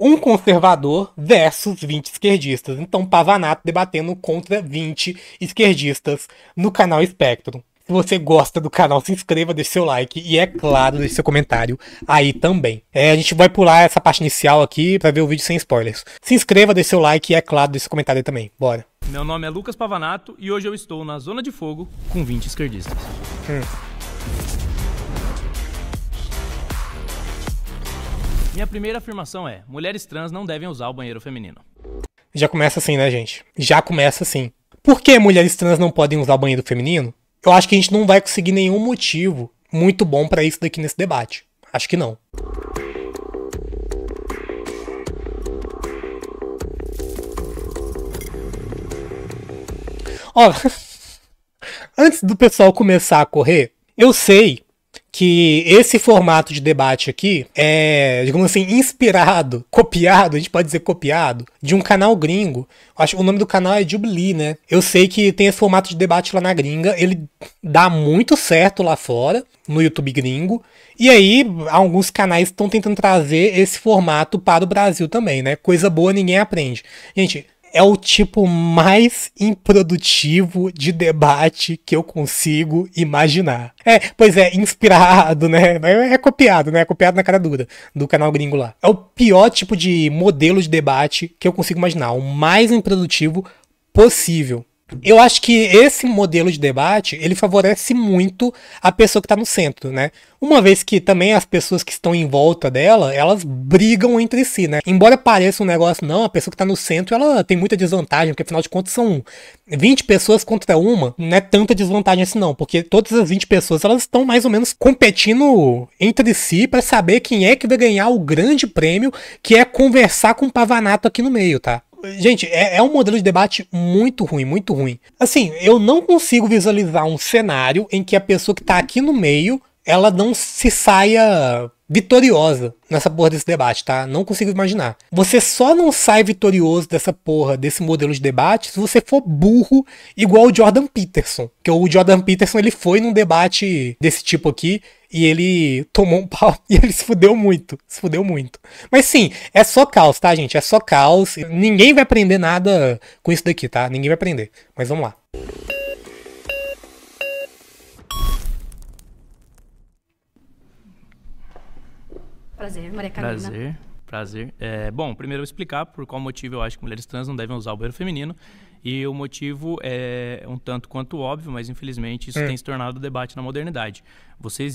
um conservador versus 20 esquerdistas. Então, Pavanato debatendo contra 20 esquerdistas no canal Espectro. Se você gosta do canal, se inscreva, deixe seu like e, é claro, deixe seu comentário aí também. A gente vai pular essa parte inicial aqui pra ver o vídeo sem spoilers. Se inscreva, deixe seu like e, é claro, deixe seu comentário aí também. Bora. Meu nome é Lucas Pavanato e hoje eu estou na Zona de Fogo com 20 esquerdistas. Minha primeira afirmação é: mulheres trans não devem usar o banheiro feminino. Já começa assim, né, gente? Já começa assim. Por que mulheres trans não podem usar o banheiro feminino? Eu acho que a gente não vai conseguir nenhum motivo muito bom pra isso daqui nesse debate. Acho que não. Ó, antes do pessoal começar a correr, eu sei que esse formato de debate aqui é, digamos assim, inspirado, copiado, a gente pode dizer copiado, de um canal gringo. Acho que o nome do canal é Jubilee, né? Eu sei que tem esse formato de debate lá na gringa, ele dá muito certo lá fora, no YouTube gringo, e aí alguns canais estão tentando trazer esse formato para o Brasil também, né? Coisa boa ninguém aprende. Gente, é o tipo mais improdutivo de debate que eu consigo imaginar. Pois é, inspirado, né? É copiado, né? É copiado na cara dura do canal gringo lá. É o pior tipo de modelo de debate que eu consigo imaginar. O mais improdutivo possível. Eu acho que esse modelo de debate, ele favorece muito a pessoa que está no centro, né? Uma vez que também as pessoas que estão em volta dela, elas brigam entre si, né? Embora pareça um negócio, não, a pessoa que está no centro, ela tem muita desvantagem, porque afinal de contas são 20 pessoas contra uma, não é tanta desvantagem assim não, porque todas as 20 pessoas, elas estão mais ou menos competindo entre si para saber quem é que vai ganhar o grande prêmio, que é conversar com o Pavanato aqui no meio, tá? Gente, é um modelo de debate muito ruim, muito ruim. Assim, eu não consigo visualizar um cenário em que a pessoa que tá aqui no meio, ela não se saia vitoriosa nessa porra desse debate, tá? Não consigo imaginar. Você só não sai vitorioso dessa porra, desse modelo de debate, se você for burro igual o Jordan Peterson. Porque o Jordan Peterson, ele foi num debate desse tipo aqui, e ele tomou um pau e ele se fudeu muito. Se fudeu muito. Mas sim, é só caos, tá, gente? É só caos. Ninguém vai aprender nada com isso daqui, tá? Ninguém vai aprender. Mas vamos lá. Prazer, Maria Carolina. Prazer. Bom, primeiro eu vou explicar por qual motivo eu acho que mulheres trans não devem usar o banheiro feminino. E o motivo é um tanto quanto óbvio, mas infelizmente isso tem se tornado debate na modernidade. Você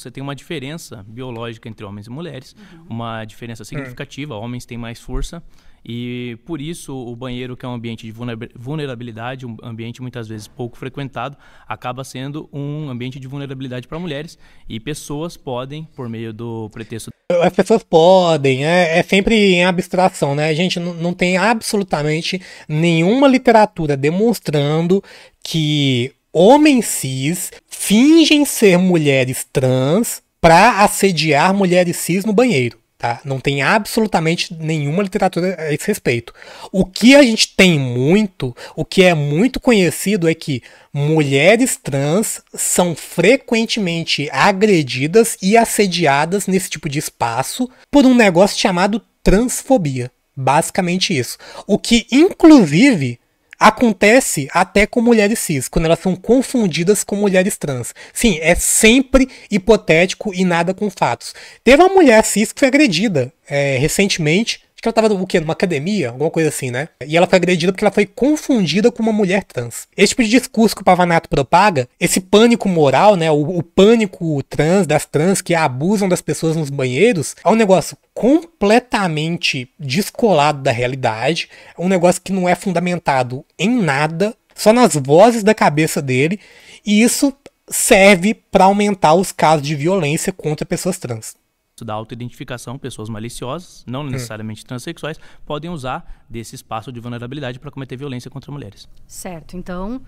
tem uma diferença biológica entre homens e mulheres, uma diferença significativa. Homens têm mais força e por isso o banheiro, que é um ambiente de vulnerabilidade, um ambiente muitas vezes pouco frequentado, acaba sendo um ambiente de vulnerabilidade para mulheres, e pessoas podem, por meio do pretexto... As pessoas podem, é sempre em abstração, né? A gente não tem absolutamente nenhuma literatura demonstrando que homens cis fingem ser mulheres trans pra assediar mulheres cis no banheiro, tá? Não tem absolutamente nenhuma literatura a esse respeito. O que a gente tem muito, o que é muito conhecido é que mulheres trans são frequentemente agredidas e assediadas nesse tipo de espaço por um negócio chamado transfobia. Basicamente isso. O que, inclusive, acontece até com mulheres cis, quando elas são confundidas com mulheres trans. Sim, é sempre hipotético e nada com fatos. Teve uma mulher cis que foi agredida recentemente. Acho que ela tava numa academia, alguma coisa assim, né? E ela foi agredida porque ela foi confundida com uma mulher trans. Esse tipo de discurso que o Pavanato propaga, esse pânico moral, né? O pânico trans, das trans que abusam das pessoas nos banheiros, é um negócio completamente descolado da realidade, é um negócio que não é fundamentado em nada, só nas vozes da cabeça dele, e isso serve para aumentar os casos de violência contra pessoas trans. Da autoidentificação, pessoas maliciosas, não necessariamente transexuais, podem usar desse espaço de vulnerabilidade para cometer violência contra mulheres. Certo, então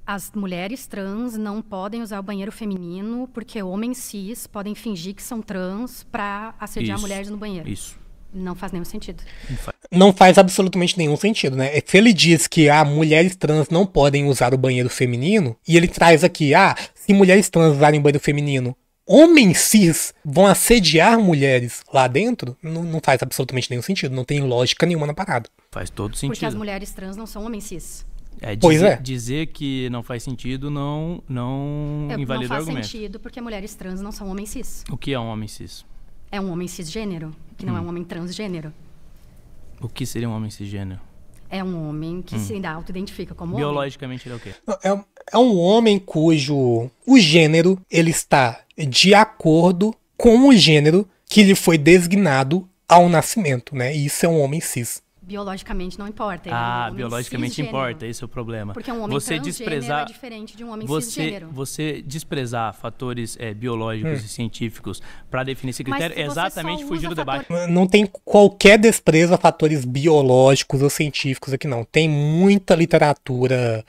as mulheres trans não podem usar o banheiro feminino porque homens cis podem fingir que são trans para assediar mulheres no banheiro. Isso. Não faz nenhum sentido. Não faz absolutamente nenhum sentido, né? Se ele diz que mulheres trans não podem usar o banheiro feminino, e ele traz aqui, se mulheres trans usarem o banheiro feminino, homens cis vão assediar mulheres lá dentro, não faz absolutamente nenhum sentido. Não tem lógica nenhuma na parada. Faz todo sentido. Porque as mulheres trans não são homens cis. Dizer que não faz sentido não invalida o argumento. Não faz sentido porque mulheres trans não são homens cis. O que é um homem cis? É um homem cisgênero, que não é um homem transgênero. O que seria um homem cisgênero? É um homem que se auto-identifica como biologicamente homem. Ele é o quê? É um homem cujo o gênero ele está de acordo com o gênero que lhe foi designado ao nascimento, né? E isso é um homem cis. Biologicamente não importa. Biologicamente importa, esse é o problema. Porque um homem transgênero é diferente de um homem cisgênero. Você desprezar fatores biológicos e científicos para definir esse critério é exatamente fugir do debate. Não tem qualquer desprezo a fatores biológicos ou científicos aqui, não. Tem muita literatura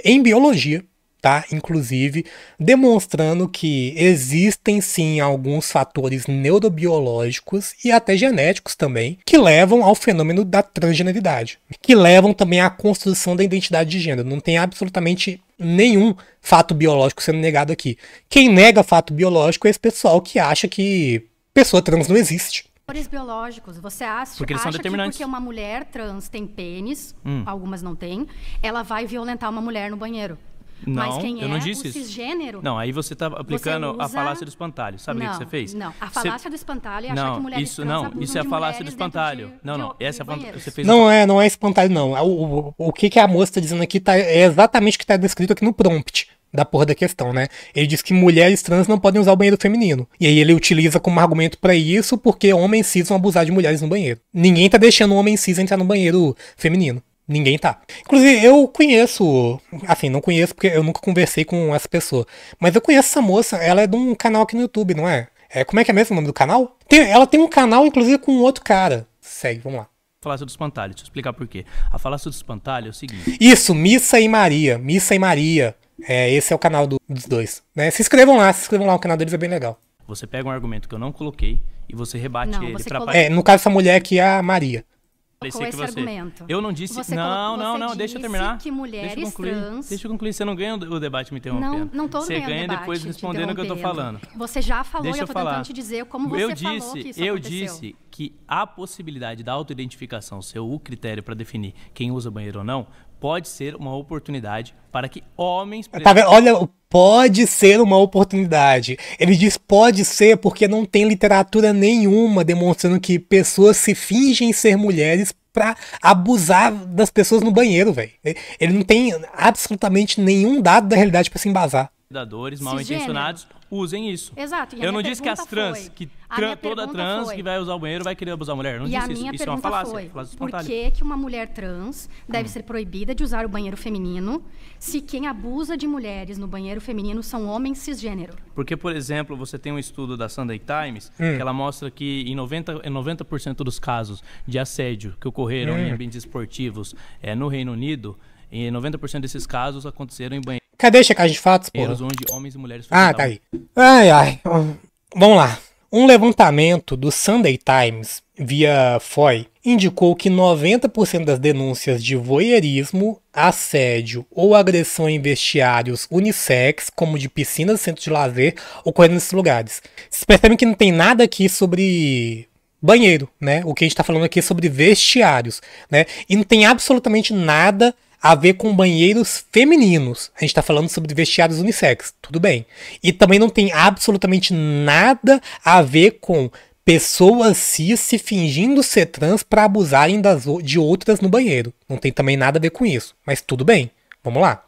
em biologia, tá? Inclusive, demonstrando que existem sim alguns fatores neurobiológicos e até genéticos também que levam ao fenômeno da transgeneridade, que levam também à construção da identidade de gênero. Não tem absolutamente nenhum fato biológico sendo negado aqui. Quem nega fato biológico é esse pessoal que acha que pessoa trans não existe. Fatores biológicos, você acha que porque uma mulher trans tem pênis, algumas não têm, ela vai violentar uma mulher no banheiro? Não, mas quem eu não disse isso. Cisgênero... Não, aí você está aplicando a falácia do espantalho. Sabe o que você fez? Não, a falácia do espantalho é achar que mulheres trans abusam isso é a falácia do espantalho. Essa é a você fez. Não é espantalho, não. O que a moça está dizendo aqui é exatamente o que está descrito aqui no prompt da porra da questão, né? Ele diz que mulheres trans não podem usar o banheiro feminino. E aí ele utiliza como argumento pra isso porque homens cis vão abusar de mulheres no banheiro. Ninguém tá deixando um homem cis entrar no banheiro feminino. Ninguém tá. Inclusive, eu conheço... Assim, não conheço porque eu nunca conversei com essa pessoa. Mas eu conheço essa moça. Ela é de um canal aqui no YouTube, não é? Como é que é mesmo o nome do canal? Ela tem um canal, inclusive, com outro cara. Segue, vamos lá. Falácia do espantalho. Deixa eu explicar por quê. A falácia do espantalho é o seguinte... Isso, Missa e Maria. Missa e Maria. Esse é o canal dos dois. Né? Se inscrevam lá, o canal deles é bem legal. Você pega um argumento que eu não coloquei e você rebate ele no caso, essa mulher aqui é a Maria. Argumento. Eu não disse... Não, deixa eu terminar. Que mulheres trans... Deixa eu concluir. Você não ganha o debate me interrompendo. Não tô ganhando o debate. Você ganha depois respondendo o que eu tô falando. Você já falou e eu tô tentando te dizer como você falou que isso Eu aconteceu. disse que a possibilidade da autoidentificação ser o critério para definir quem usa banheiro ou não pode ser uma oportunidade para que homens... Tá vendo? Olha, pode ser uma oportunidade. Ele diz pode ser porque não tem literatura nenhuma demonstrando que pessoas se fingem ser mulheres pra abusar das pessoas no banheiro, velho. Ele não tem absolutamente nenhum dado da realidade pra se embasar. Predadores mal intencionados usem isso. Exato. Eu não disse que as trans, toda trans que vai usar o banheiro vai querer abusar a mulher. Não disse isso. Isso é uma falácia. Por que uma mulher trans deve ser proibida de usar o banheiro feminino se quem abusa de mulheres no banheiro feminino são homens cisgênero? Porque, por exemplo, você tem um estudo da Sunday Times que ela mostra que em 90% dos casos de assédio que ocorreram em ambientes esportivos no Reino Unido, em 90% desses casos aconteceram em banheiros. Cadê a checagem de fatos, pô? Onde homens e mulheres... Tá aí. Ai. Vamos lá. Um levantamento do Sunday Times, via FOI, indicou que 90% das denúncias de voyeurismo, assédio ou agressão em vestiários unissex, como de piscinas e centros de lazer, ocorreram nesses lugares. Vocês percebem que não tem nada aqui sobre... banheiro, né? O que a gente tá falando aqui é sobre vestiários, né? E não tem absolutamente nada a ver com banheiros femininos. A gente tá falando sobre vestiários unissex, tudo bem. E também não tem absolutamente nada a ver com pessoas cis se fingindo ser trans para abusarem de outras no banheiro. Não tem também nada a ver com isso, mas tudo bem, vamos lá.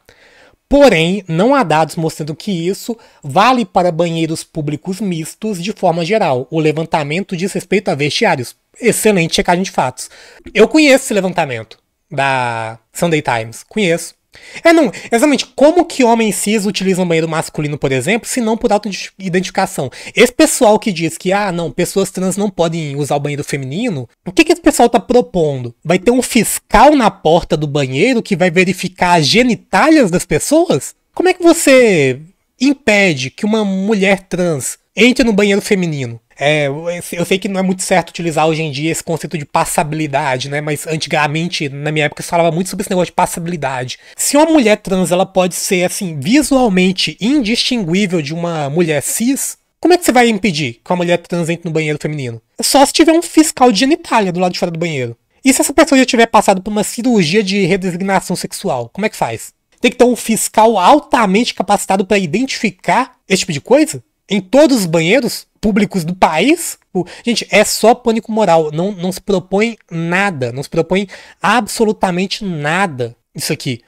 Porém, não há dados mostrando que isso vale para banheiros públicos mistos de forma geral. O levantamento diz respeito a vestiários. Excelente checagem de fatos. Eu conheço esse levantamento da Sunday Times. Conheço. Não, exatamente. Como que homens cis utilizam banheiro masculino, por exemplo, se não por auto-identificação? Esse pessoal que diz que, pessoas trans não podem usar o banheiro feminino, o que esse pessoal tá propondo? Vai ter um fiscal na porta do banheiro que vai verificar as genitálias das pessoas? Como é que você impede que uma mulher trans entre no banheiro feminino? Eu sei que não é muito certo utilizar hoje em dia esse conceito de passabilidade, né? Mas antigamente, na minha época, se falava muito sobre esse negócio de passabilidade. Se uma mulher trans ela pode ser, assim, visualmente indistinguível de uma mulher cis, Como é que você vai impedir que uma mulher trans entre no banheiro feminino? Só se tiver um fiscal de genitália do lado de fora do banheiro. E se essa pessoa já tiver passado por uma cirurgia de redesignação sexual? Como é que faz? Tem que ter um fiscal altamente capacitado para identificar esse tipo de coisa? Em todos os banheiros públicos do país? Gente, é só pânico moral. Não se propõe nada. Não se propõe absolutamente nada isso aqui.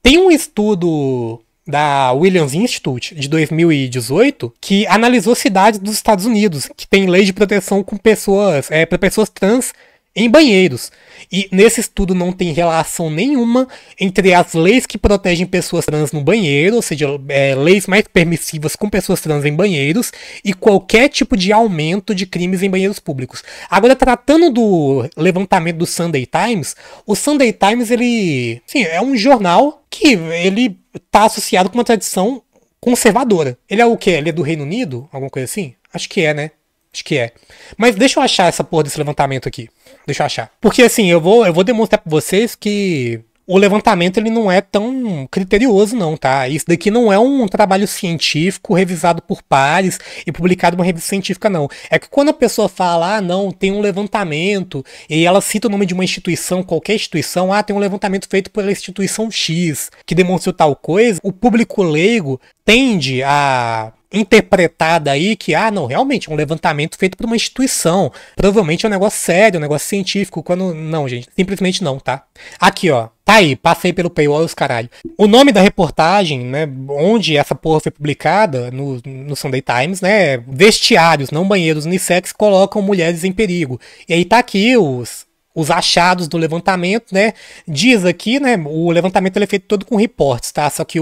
Tem um estudo da Williams Institute, de 2018, que analisou cidades dos Estados Unidos, que tem lei de proteção com pessoas, para pessoas trans em banheiros. E nesse estudo não tem relação nenhuma entre as leis que protegem pessoas trans no banheiro, ou seja, leis mais permissivas com pessoas trans em banheiros, e qualquer tipo de aumento de crimes em banheiros públicos. Agora, tratando do levantamento do Sunday Times, o Sunday Times, ele, sim, é um jornal que ele está associado com uma tradição conservadora. Ele é o quê? Ele é do Reino Unido? Alguma coisa assim? Acho que é, né? Acho que é. Mas deixa eu achar essa porra desse levantamento aqui. Deixa eu achar. Porque assim, eu vou demonstrar pra vocês que o levantamento ele não é tão criterioso não, tá? Isso daqui não é um trabalho científico revisado por pares e publicado numa revista científica, não. É que quando a pessoa fala, não, tem um levantamento, e ela cita o nome de uma instituição, qualquer instituição, tem um levantamento feito pela instituição X, que demonstrou tal coisa, o público leigo tende a interpretar daí que, não, realmente, é um levantamento feito por uma instituição. Provavelmente é um negócio sério, um negócio científico, quando... Não, gente, simplesmente não, tá? Aqui, ó. Tá aí, passei pelo paywall e os caralho. O nome da reportagem, né, onde essa porra foi publicada, no Sunday Times, né, vestiários, não banheiros unissex, colocam mulheres em perigo. E aí tá aqui os achados do levantamento, né? Diz aqui, né? O levantamento ele é feito todo com reportes, tá? Só que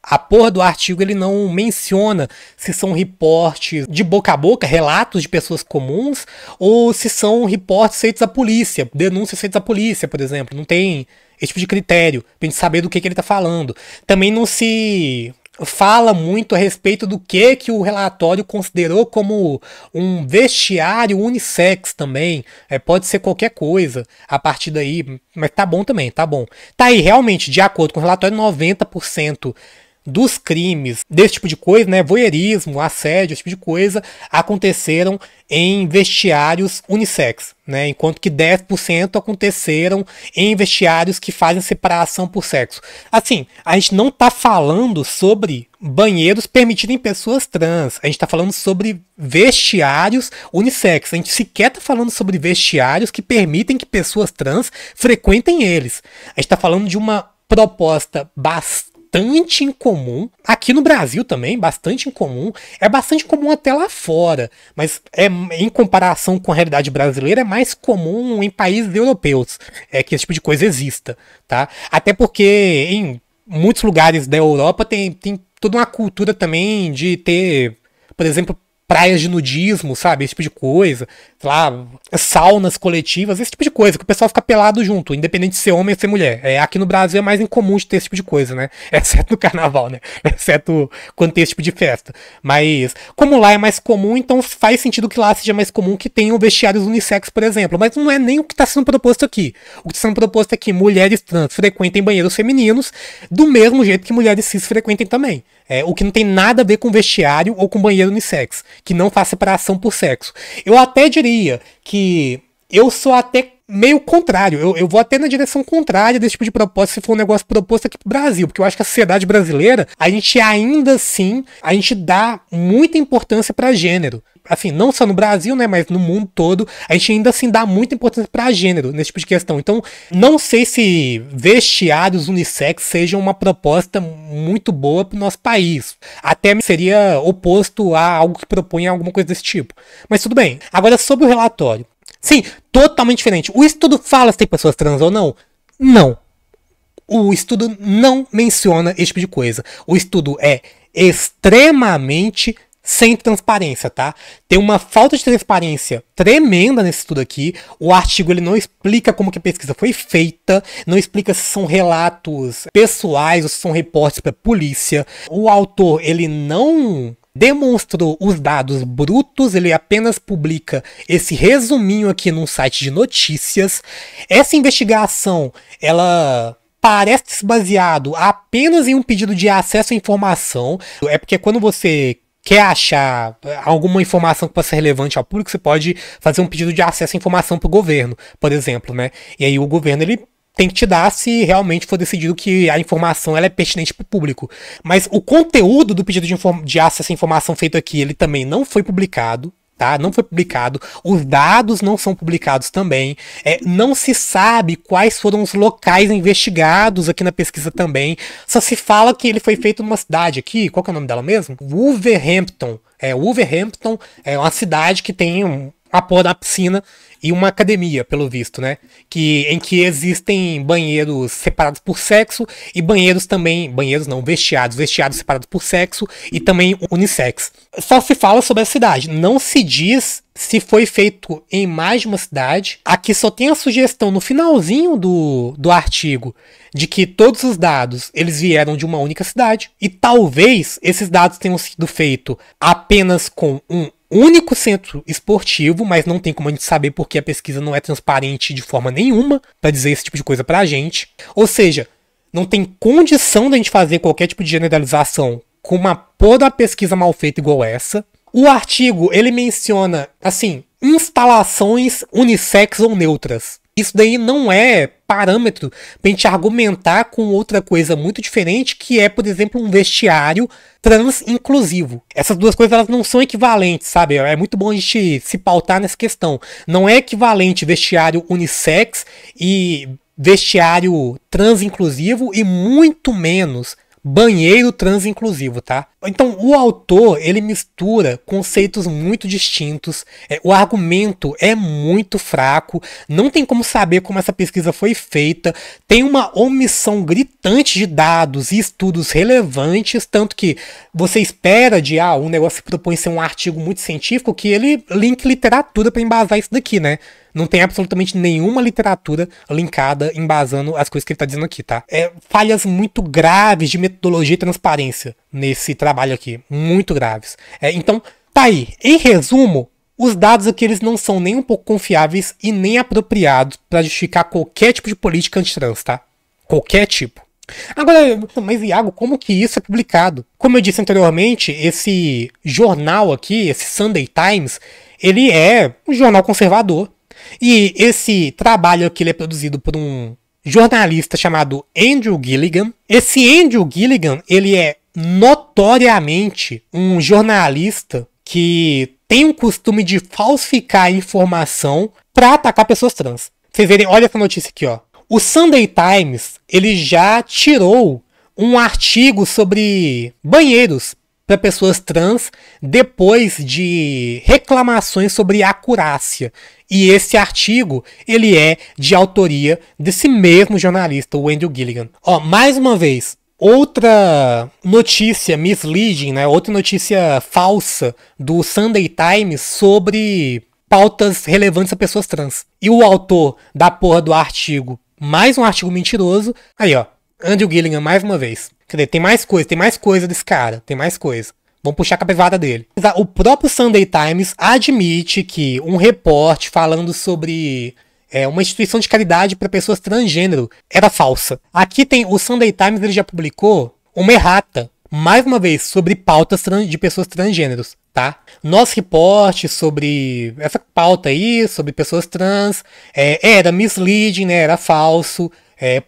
a porra do artigo ele não menciona se são reportes de boca a boca, relatos de pessoas comuns, ou se são reportes feitos à polícia, denúncias feitas à polícia, por exemplo. Não tem esse tipo de critério pra gente saber do que ele tá falando. Também não se fala muito a respeito do que o relatório considerou como um vestiário unissex também. Pode ser qualquer coisa a partir daí, mas tá bom também, tá bom. Tá aí, realmente, de acordo com o relatório, 90% dos crimes desse tipo de coisa, né, voyeurismo, assédio, esse tipo de coisa, aconteceram em vestiários unissex, né, enquanto que 10% aconteceram em vestiários que fazem separação por sexo. Assim, a gente não tá falando sobre banheiros permitirem pessoas trans, a gente tá falando sobre vestiários unissex, a gente sequer tá falando sobre vestiários que permitem que pessoas trans frequentem eles. A gente tá falando de uma proposta bastante incomum, aqui no Brasil também, bastante incomum, é bastante comum até lá fora, mas em comparação com a realidade brasileira é mais comum em países europeus, que esse tipo de coisa exista, tá? Até porque em muitos lugares da Europa tem toda uma cultura também de ter, por exemplo, praias de nudismo, sabe? Esse tipo de coisa. Sei lá, saunas coletivas, esse tipo de coisa, que o pessoal fica pelado junto, independente de ser homem ou ser mulher. Aqui no Brasil é mais incomum de ter esse tipo de coisa, né? Exceto no carnaval, né? Exceto quando tem esse tipo de festa. Mas, como lá é mais comum, então faz sentido que lá seja mais comum que tenham vestiários unissex, por exemplo. Mas não é nem o que está sendo proposto aqui. O que está sendo proposto é que mulheres trans frequentem banheiros femininos do mesmo jeito que mulheres cis frequentem também. O que não tem nada a ver com vestiário ou com banheiro unissex, que não faz separação por sexo. Eu até diria que eu sou até meio contrário, eu vou até na direção contrária desse tipo de proposta se for um negócio proposto aqui pro Brasil, porque eu acho que a sociedade brasileira, a gente ainda assim, a gente dá muita importância pra gênero. Assim, não só no Brasil, né, mas no mundo todo, a gente ainda assim dá muita importância pra gênero nesse tipo de questão. Então, não sei se vestiários unissex sejam uma proposta muito boa pro nosso país. Até seria oposto a algo que propõe alguma coisa desse tipo. Mas tudo bem. Agora, sobre o relatório. Sim, totalmente diferente. O estudo fala se tem pessoas trans ou não? Não. O estudo não menciona esse tipo de coisa. O estudo é extremamente sem transparência, tá? Tem uma falta de transparência tremenda nesse estudo aqui. O artigo ele não explica como que a pesquisa foi feita, não explica se são relatos pessoais ou se são reportes para polícia. O autor ele não demonstrou os dados brutos, ele apenas publica esse resuminho aqui num site de notícias. Essa investigação, ela parece baseado apenas em um pedido de acesso à informação. É porque quando você quer achar alguma informação que possa ser relevante ao público, você pode fazer um pedido de acesso à informação para o governo, por exemplo, né? E aí o governo, ele tem que te dar se realmente for decidido que a informação ela é pertinente para o público. Mas o conteúdo do pedido de acesso à informação feito aqui, ele também não foi publicado. Tá? Não foi publicado, os dados não são publicados também, não se sabe quais foram os locais investigados aqui na pesquisa também, só se fala que ele foi feito numa cidade aqui, qual que é o nome dela mesmo? Wolverhampton. Wolverhampton é uma cidade que tem uma porra da piscina e uma academia, pelo visto, né? Em que existem banheiros separados por sexo e vestiários separados por sexo e também unissex. Só se fala sobre a cidade, não se diz se foi feito em mais de uma cidade. Aqui só tem a sugestão no finalzinho do artigo de que todos os dados eles vieram de uma única cidade e talvez esses dados tenham sido feitos apenas com um único centro esportivo, mas não tem como a gente saber porque a pesquisa não é transparente de forma nenhuma para dizer esse tipo de coisa pra gente. Ou seja, não tem condição da gente fazer qualquer tipo de generalização com uma porra da pesquisa mal feita igual essa. O artigo, ele menciona, assim, instalações unissex ou neutras. Isso daí não é parâmetro pra gente argumentar com outra coisa muito diferente, que é, por exemplo, um vestiário trans-inclusivo. Essas duas coisas elas não são equivalentes, sabe? É muito bom a gente se pautar nessa questão. Não é equivalente vestiário unissex e vestiário trans-inclusivo e muito menos banheiro trans-inclusivo, tá? Então, o autor, ele mistura conceitos muito distintos, o argumento é muito fraco, não tem como saber como essa pesquisa foi feita, tem uma omissão gritante de dados e estudos relevantes, tanto que você espera de um negócio que propõe ser um artigo muito científico, que ele linke literatura para embasar isso daqui, né? Não tem absolutamente nenhuma literatura linkada, embasando as coisas que ele tá dizendo aqui, tá? Falhas muito graves de metodologia e transparência nesse trabalho aqui. Muito graves. Então, tá aí. Em resumo, os dados aqui eles não são nem um pouco confiáveis e nem apropriados para justificar qualquer tipo de política antitrans, tá? Qualquer tipo. Agora, mas Iago, como que isso é publicado? Como eu disse anteriormente, esse jornal aqui, esse Sunday Times, ele é um jornal conservador. E esse trabalho aqui ele é produzido por um jornalista chamado Andrew Gilligan. Esse Andrew Gilligan, ele é notoriamente um jornalista que tem o costume de falsificar informação para atacar pessoas trans. Vocês verem, olha essa notícia aqui, ó. O Sunday Times, ele já tirou um artigo sobre banheiros para pessoas trans depois de reclamações sobre acurácia. E esse artigo, ele é de autoria desse mesmo jornalista, o Andrew Gilligan. Ó, mais uma vez, outra notícia misleading, né? Outra notícia falsa do Sunday Times sobre pautas relevantes a pessoas trans. E o autor da porra do artigo, mais um artigo mentiroso. Aí, ó, Andrew Gilligan mais uma vez. Quer dizer, tem mais coisa desse cara, tem mais coisa. Vamos puxar a capivara dele. O próprio Sunday Times admite que um repórter falando sobre uma instituição de caridade para pessoas transgênero era falsa. Aqui tem o Sunday Times, ele já publicou uma errata, mais uma vez, sobre pautas de pessoas transgêneros, tá? Nosso repórter sobre essa pauta aí, sobre pessoas trans, era misleading, né? Era falso.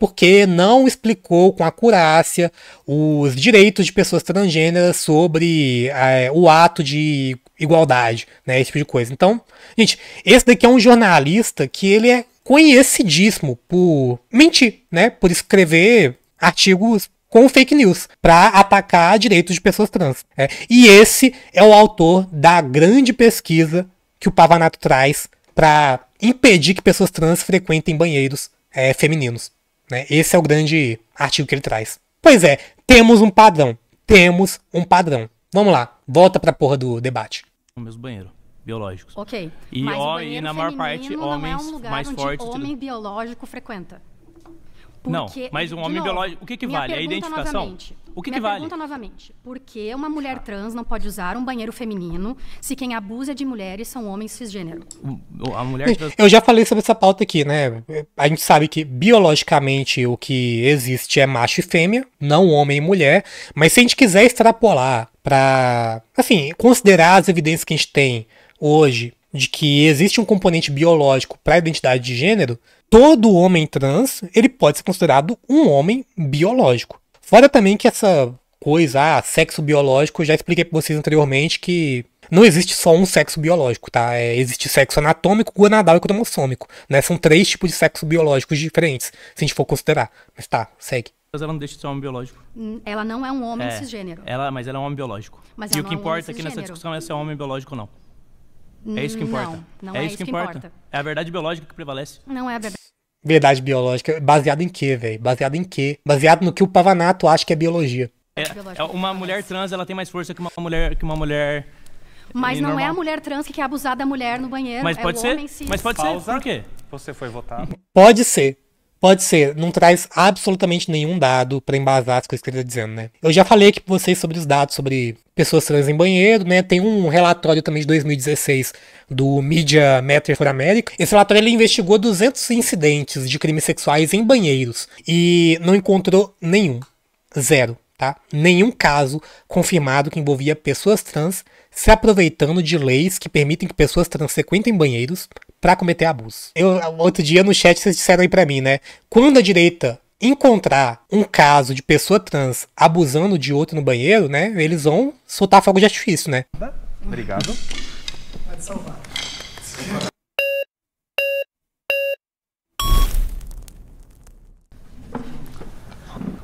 Porque não explicou com acurácia os direitos de pessoas transgêneras sobre o ato de igualdade, né, esse tipo de coisa. Então, gente, esse daqui é um jornalista que ele é conhecidíssimo por mentir, né, por escrever artigos com fake news para atacar direitos de pessoas trans. E esse é o autor da grande pesquisa que o Pavanato traz para impedir que pessoas trans frequentem banheiros femininos. Esse é o grande artigo que ele traz. Pois é, temos um padrão. Vamos lá, volta pra porra do debate. No mesmo banheiro, biológicos. Ok, e na maior parte, homens não é um lugar mais onde fortes. Homem biológico frequenta. Não, Porque, mas um de homem novo, biológico, o que minha vale? A pergunta identificação? novamente. O que Minha vale? pergunta novamente. Por que uma mulher trans não pode usar um banheiro feminino se quem abusa de mulheres são homens cisgênero? A mulher trans... Eu já falei sobre essa pauta aqui, né? A gente sabe que biologicamente o que existe é macho e fêmea, não homem e mulher, mas se a gente quiser extrapolar pra, assim, considerar as evidências que a gente tem hoje de que existe um componente biológico para a identidade de gênero, todo homem trans, ele pode ser considerado um homem biológico. Fora também que essa coisa, sexo biológico, eu já expliquei para vocês anteriormente que não existe só um sexo biológico, tá? Existe sexo anatômico, gonadal e cromossômico, né? São 3 tipos de sexo biológicos diferentes, se a gente for considerar. Mas tá, segue. Ela não deixa de ser um homem biológico. Ela não é um homem cisgênero. Mas ela é um homem biológico. Mas e ela o que não é um homem importa aqui nessa cisgênero. discussão é se é homem biológico ou não. É isso que importa. Não é isso que importa. É a verdade biológica que prevalece. Não é a verdade. Verdade biológica, baseado em quê, velho? Baseado em quê? Baseado no que o Pavanato acha que é biologia. Uma mulher trans, ela tem mais força que uma mulher Mas não normal. é a mulher trans que quer abusar da mulher no banheiro. Mas pode ser. Homem cis. Mas pode ser. Por quê? Você foi votado. Pode ser. Pode ser. Não traz absolutamente nenhum dado pra embasar as coisas que ele tá dizendo, né? Eu já falei aqui pra vocês sobre os dados sobre pessoas trans em banheiro, né? Tem um relatório também de 2016 do Media Matters for America. Esse relatório ele investigou 200 incidentes de crimes sexuais em banheiros e não encontrou nenhum. Zero, tá? Nenhum caso confirmado que envolvia pessoas trans se aproveitando de leis que permitem que pessoas trans frequentem banheiros pra cometer abuso. Outro dia no chat vocês disseram aí pra mim, né? Quando a direita encontrar um caso de pessoa trans abusando de outro no banheiro, né? Eles vão soltar fogo de artifício, né? Obrigado. Pode salvar.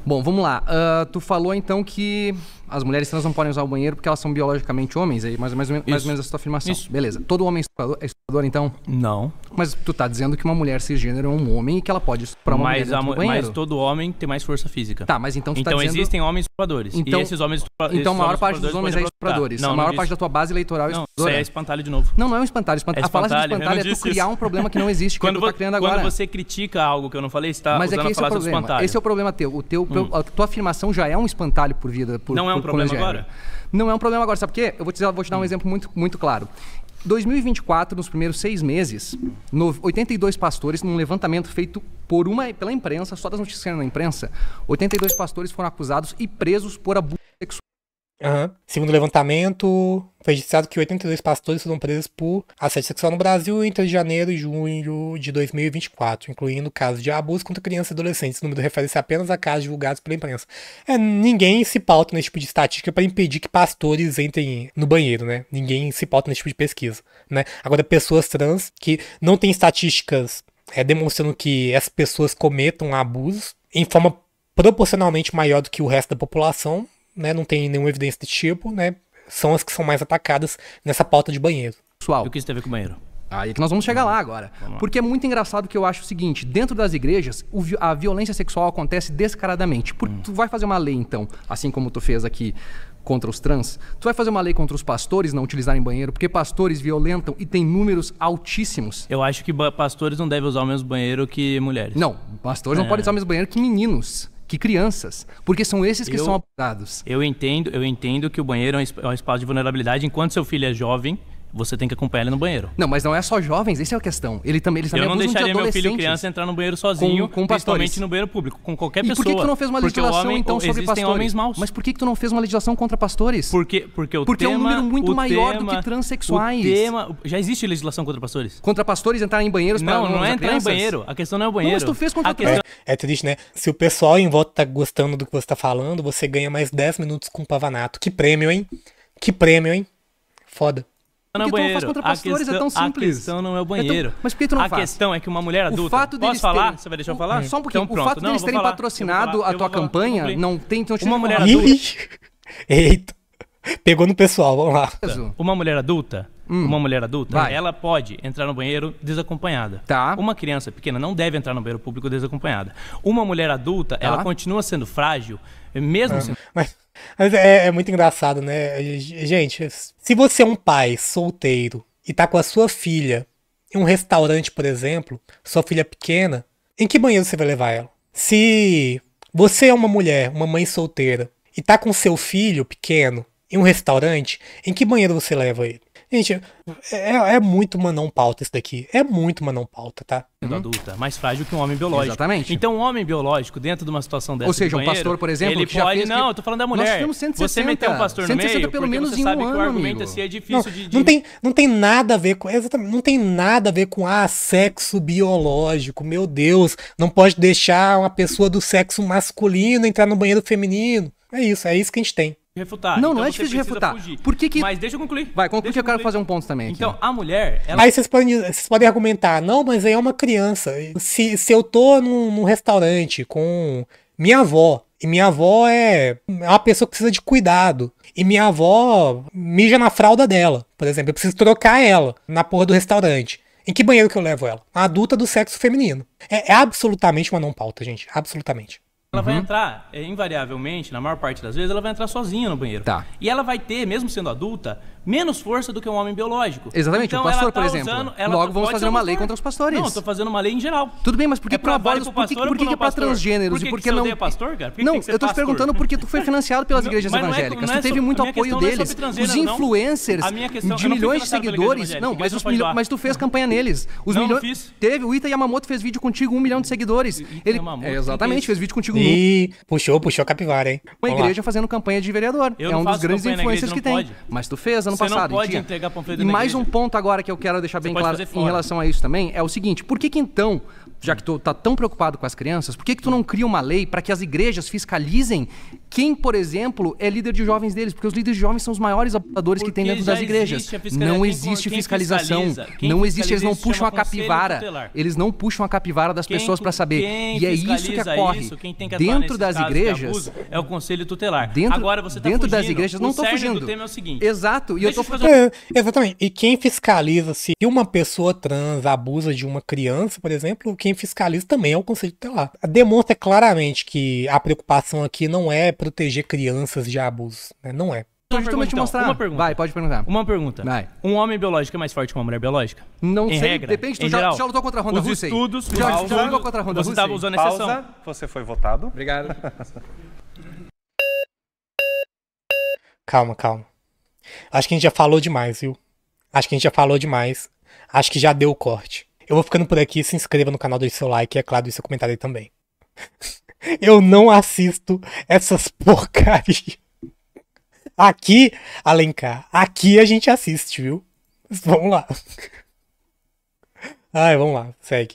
Bom, vamos lá. Tu falou então que as mulheres trans não podem usar o banheiro porque elas são biologicamente homens, aí mais ou menos essa tua afirmação. Isso. Beleza. Todo homem é estuprador, então? Não. Mas tu tá dizendo que uma mulher cisgênero é um homem e que ela pode estuprar uma mulher dentro do banheiro. Mas todo homem tem mais força física. Tá, mas então tu tá Então dizendo... existem homens estupradores. Então- e esses homens Então a maior parte dos estupradores homens é podem estupradores. Não, A maior não parte disse. da tua base eleitoral é Não, isso estupradora. é espantalho de novo. Não é um espantalho. A falácia de espantalho, eu espantalho é não tu disse criar isso. um problema que não existe, que tu tá criando agora. Quando você critica algo que eu não falei, você tá Mas é usando que a esse é o falácia do problema. espantalho. Esse é o problema teu. A tua afirmação já é um espantalho por vida. Não é um por problema gênero. agora? Não é um problema agora. Sabe por quê? Eu vou te dar um exemplo muito claro. 2024, nos primeiros 6 meses, 82 pastores, num levantamento feito pela imprensa, só das notícias na imprensa, 82 pastores foram acusados e presos por abuso sexual. Segundo o levantamento, foi registrado que 82 pastores foram presos por assédio sexual no Brasil entre janeiro e junho de 2024, incluindo casos de abuso contra crianças e adolescentes. O número refere-se apenas a casos divulgados pela imprensa. Ninguém se pauta nesse tipo de estatística para impedir que pastores entrem no banheiro, né? Ninguém se pauta nesse tipo de pesquisa, né? Agora, pessoas trans que não têm estatísticas demonstrando que essas pessoas cometam abusos em forma proporcionalmente maior do que o resto da população, né, não tem nenhuma evidência desse tipo, né, são as que são mais atacadas nessa pauta de banheiro. E o que isso tem a ver com o banheiro? Aí é que nós vamos chegar lá agora. Porque é muito engraçado que eu acho o seguinte, dentro das igrejas, a violência sexual acontece descaradamente. Tu vai fazer uma lei, então, assim como tu fez aqui contra os trans, tu vai fazer uma lei contra os pastores não utilizarem banheiro, porque pastores violentam e tem números altíssimos. Eu acho que pastores não devem usar o mesmo banheiro que mulheres. Não, pastores não podem usar o mesmo banheiro que meninos, que crianças, porque são esses que são abusados. Eu entendo que o banheiro é um espaço de vulnerabilidade. Enquanto seu filho é jovem, você tem que acompanhar ele no banheiro. Não, mas não é só jovens, essa é a questão. Eles também Eu não abusam de deixaria meu filho adolescentes. criança entrar no banheiro sozinho, com principalmente pastores. no banheiro público, com qualquer E pessoa. por que tu não fez uma Porque legislação, então, sobre existem pastores? homens maus. Mas por que tu não fez uma legislação contra pastores? Porque é um número muito maior do que transexuais. Já existe legislação contra pastores? Contra pastores entrarem em banheiros para Não é usar entrar em crianças? banheiro. A questão não é o banheiro. Não, mas tu fez contra a questão... É triste, né? Se o pessoal em volta tá gostando do que você tá falando, você ganha mais 10 minutos com o Pavanato. Que prêmio, hein? Que prêmio, hein? Foda. não é o Por que tu não faz banheiro. contra pastores? É tão simples. A questão não é o banheiro. Mas por que tu não a faz? questão é que uma mulher adulta... fato deles Posso falar? terem- Você vai deixar eu falar? Só um pouquinho. Então, pronto. O fato deles terem patrocinado a tua campanha não tem... Uma mulher adulta... Ih, eita. Pegou no pessoal, vamos lá. Uma mulher adulta, Vai. ela pode entrar no banheiro desacompanhada. Tá. Uma criança pequena não deve entrar no banheiro público desacompanhada. Uma mulher adulta, ela continua sendo frágil, mesmo sendo... Mas é muito engraçado, né? Gente, se você é um pai solteiro e tá com a sua filha em um restaurante, por exemplo, sua filha pequena, em que banheiro você vai levar ela? Se você é uma mulher, uma mãe solteira, e tá com seu filho pequeno em um restaurante, em que banheiro você leva ele? Gente, é muito uma não pauta isso daqui. É muito uma não pauta, tá? Sendo adulta, mais frágil que um homem biológico. Exatamente. Então, um homem biológico, dentro de uma situação dessa, Ou seja, do um banheiro, pastor, por exemplo, ele que já pode... fez... Não, eu tô falando da mulher. Nós tivemos 160. Você meter um pastor no 160 meio, pelo porque menos você em sabe um que o ano, argumento amigo. assim é difícil Não tem nada a ver com... Exatamente, não tem nada a ver com sexo biológico. Meu Deus, não pode deixar uma pessoa do sexo masculino entrar no banheiro feminino. É isso que a gente tem. refutar. Não, então não é você difícil de precisa refutar. fugir. Por que que... Mas deixa eu concluir. Vai, conclui que Deixa eu quero fazer um ponto também aqui. Então, a mulher... Ela... Aí vocês podem argumentar, não, mas aí é uma criança. Se eu tô num restaurante com minha avó, e minha avó é uma pessoa que precisa de cuidado, e minha avó mija na fralda dela, por exemplo, eu preciso trocar ela na porra do restaurante. Em que banheiro que eu levo ela? Uma adulta do sexo feminino. É absolutamente uma não pauta, gente. Absolutamente. Ela vai entrar, invariavelmente, na maior parte das vezes, ela vai entrar sozinha no banheiro. Tá. E ela vai ter, mesmo sendo adulta, menos força do que um homem biológico. Exatamente, então, o pastor, ela tá por exemplo. pode Logo vamos fazer ser um uma lei pastor. contra os pastores. Não, eu tô fazendo uma lei em geral. Tudo bem, mas por que pra abordas? vale pro Por que pastor ou pro é não pra pastor? transgêneros? Por E que por que que você não... odeia pastor, cara? Por que Não, tem que ser eu tô te pastor? perguntando porque tu foi financiado pelas igrejas Mas não é- evangélicas. não é Tu teve sobre- muito a minha apoio questão não é deles. sobre Os transgênero, não. influencers A minha questão- de eu não fui milhões de financiado pela igreja seguidores. evangélica, Não, mas, isso pode doar. mas tu fez campanha neles. Os Não, não milhões... fiz. Teve, o Ita Yamamoto fez vídeo contigo, 1 milhão de seguidores. Ele... Yamamoto, exatamente, quem fez vídeo contigo E puxou a capivara, hein? uma Vamos lá. igreja fazendo campanha de vereador. Eu É não um dos faço grandes campanha na influencers igreja, que não tem. pode. Mas tu fez ano Você não passado. pode tinha. entregar panfleto E na mais igreja. um ponto agora que eu quero deixar bem pode claro fazer em fora. relação a isso também é o seguinte: por que então, já que tu tá tão preocupado com as crianças, por que tu não cria uma lei para que as igrejas fiscalizem quem, por exemplo, é líder de jovens deles? Porque os líderes de jovens são os maiores abusadores que tem Porque dentro já das igrejas. existe a fiscalização. Não Quem existe quem fiscalização. fiscaliza? Quem Não existe, eles não fiscaliza puxam a chama Conselho capivara. Tutelar. Eles não puxam a capivara das pessoas para saber. Quem E é isso que fiscaliza ocorre. isso, quem tem que atuar Dentro nesses das casos de igrejas, abuso é o Conselho Tutelar. dentro, Agora você tá dentro das fugindo. igrejas, não O tô cerne fugindo. do tema é o seguinte. Exato, e eu Deixa tô eu fazer Exatamente. E quem fiscaliza se uma pessoa trans abusa de uma criança, por exemplo, quem fiscaliza também é o Conselho Tutelar. Demonstra claramente que a preocupação aqui não é proteger crianças de abusos, né? Não é. Tô justamente então, mostrar. uma pergunta. Vai, pode perguntar. Uma pergunta. Vai. Um homem biológico é mais forte que uma mulher biológica? Não Em sei, regra, depende. Tu em já geral. lutou contra a Ronda Os Rousey? estudos... Tu já pausa, lutou contra a Ronda Você Rousey? estava usando exceção. Pausa, você foi votado. Obrigado. Calma. Acho que a gente já falou demais, viu? Acho que já deu o corte. Eu vou ficando por aqui. Se inscreva no canal, deixe seu like e, é claro, deixe seu comentário aí também. Eu não assisto essas porcarias. Aqui, Alencar, aqui a gente assiste, viu? Vamos lá. Ai, vamos lá, segue.